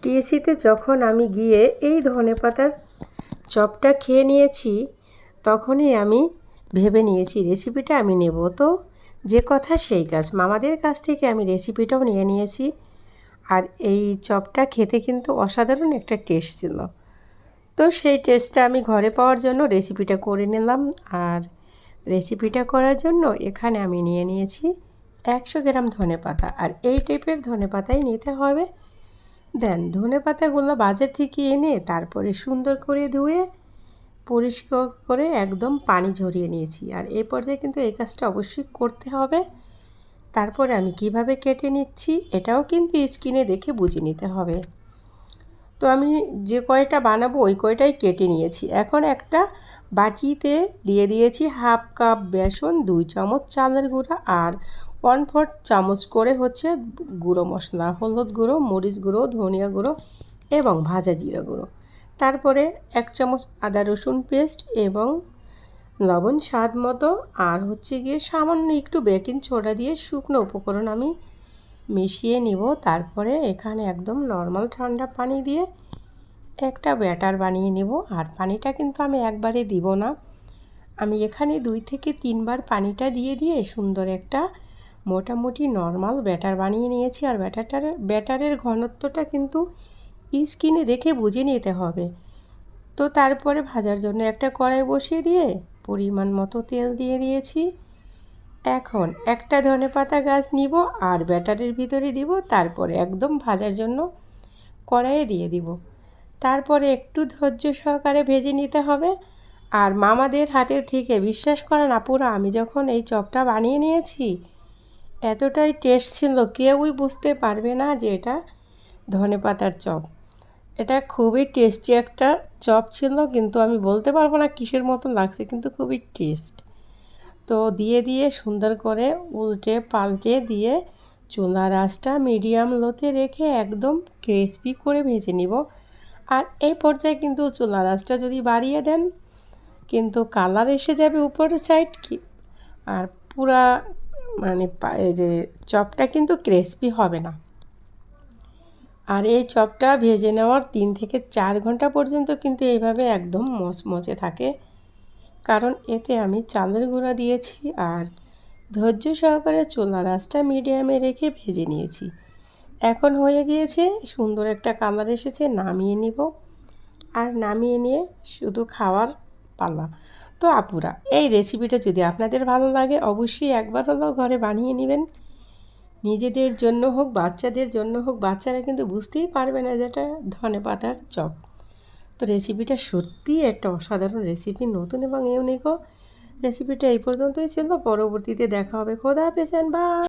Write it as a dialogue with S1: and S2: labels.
S1: টিএসসিতে যখন আমি গিয়ে এই ধনেপাতার চপটা খেয়ে নিয়েছি, তখনই আমি ভেবে নিয়েছি রেসিপিটা আমি নেব। তো যে কথা সেই কাজ, মামাদের কাছ থেকে আমি রেসিপিটাও নিয়ে নিয়েছি। আর এই চপটা খেতে কিন্তু অসাধারণ একটা টেস্ট ছিল। তো সেই টেস্টটা আমি ঘরে পাওয়ার জন্য রেসিপিটা করে নিলাম। আর রেসিপিটা করার জন্য এখানে আমি নিয়ে নিয়েছি 100 গ্রাম ধনেপাতা। আর এই টাইপের ধনেপাতাই নিতে হবে। দেন ধনেপাতাগুলো বাজার থেকে এনে তারপরে সুন্দর করে ধুয়ে পরিষ্কার করে একদম পানি ঝরিয়ে নিয়েছি। আর এই পর্যায়ে কিন্তু এই কাজটা অবশ্যই করতে হবে। তারপরে আমি কিভাবে কেটে নিচ্ছি এটাও কিন্তু স্ক্রিনে দেখে বুঝে নিতে হবে। তো আমি যে কয়টা বানাবো ওই কয়টাই কেটে নিয়েছি। এখন একটা বাটিতে দিয়ে দিয়েছি হাফ কাপ বেসন, 2 চামচ চালের গুঁড়া আর 1/4 চামচ করে হচ্ছে গুঁড়ো মশলা, হলুদ গুঁড়ো, মরিচ গুঁড়ো, ধনিয়া গুঁড়ো এবং ভাজা জিরা গুঁড়ো। তারপরে 1 চামচ আদা রসুন পেস্ট এবং লবণ স্বাদ মতো, আর হচ্ছে গিয়ে সামান্য একটু বেকিং সোডা দিয়ে শুকনো উপকরণ আমি মিশিয়ে নিব। তারপরে এখানে একদম নর্মাল ঠান্ডা পানি দিয়ে একটা ব্যাটার বানিয়ে নেব। আর পানিটা কিন্তু আমি একবারে দিব না, আমি এখানে 2 থেকে 3 বার পানিটা দিয়ে সুন্দর একটা মোটামুটি নর্মাল ব্যাটার বানিয়ে নিয়েছি। আর ব্যাটারের ঘনত্বটা কিন্তু স্ক্রিনে দেখে বুঝে নিতে হবে। তো তারপরে ভাজার জন্য একটা কড়াই বসিয়ে দিয়ে পরিমাণ মতো তেল দিয়ে দিয়েছি। এখন একটা ধনেপাতা গাছ নিব আর ব্যাটারের ভিতরে দিব, তারপরে একদম ভাজার জন্য কড়াইয়ে দিয়ে দিব। তারপরে একটু ধৈর্য সহকারে ভেজে নিতে হবে। আর মামাদের হাতের থেকে বিশ্বাস করেন আপুরা, আমি যখন এই চপটা বানিয়ে নিয়েছি এতটাই টেস্ট ছিল, কেউই বুঝতে পারবে না যে এটা ধনেপাতার চপ। এটা খুবই টেস্টি একটা চপ ছিল, কিন্তু আমি বলতে পারবো না কিসের মতন লাগছে, কিন্তু খুবই টেস্ট। তো দিয়ে সুন্দর করে উল্টে পাল্টে দিয়ে চুলার আঁচটা মিডিয়াম লোতে রেখে একদম ক্রিস্পি করে ভেজে নিব। আর এই পর্যায়ে কিন্তু চুলার আঁচটা যদি বাড়িয়ে দেন কিন্তু কালার এসে যাবে উপরের সাইড কি, আর পুরা মানে এই যে চপটা কিন্তু ক্রিস্পি হবে না। আর এই চপটা ভেজে নেওয়ার 3 থেকে 4 ঘন্টা পর্যন্ত কিন্তু এইভাবে একদম মচমচে থাকে, কারণ এতে আমি চালের গুঁড়া দিয়েছি। আর ধৈর্য সহকারে চুলার আঁচটা মিডিয়ামে রেখে ভেজে নিয়েছি। এখন হয়ে গিয়েছে, সুন্দর একটা কালার এসেছে, নামিয়ে নিব। আর নামিয়ে নিয়ে শুধু খাওয়ার পালা। তো আপুরা, এই রেসিপিটা যদি আপনাদের ভালো লাগে অবশ্যই একবার হলেও ঘরে বানিয়ে নেবেন। নিজেদের জন্য হোক বাচ্চাদের জন্য হোক, বাচ্চারা কিন্তু বুঝতেই পারবে না যেটা ধনেপাতার চপ। তো রেসিপিটা সত্যিই একটা অসাধারণ রেসিপি, নতুন এবং ইউনিকও। রেসিপিটা এই পর্যন্তই ছিল, পরবর্তীতে দেখা হবে। খোদা হাফেজ, বাই।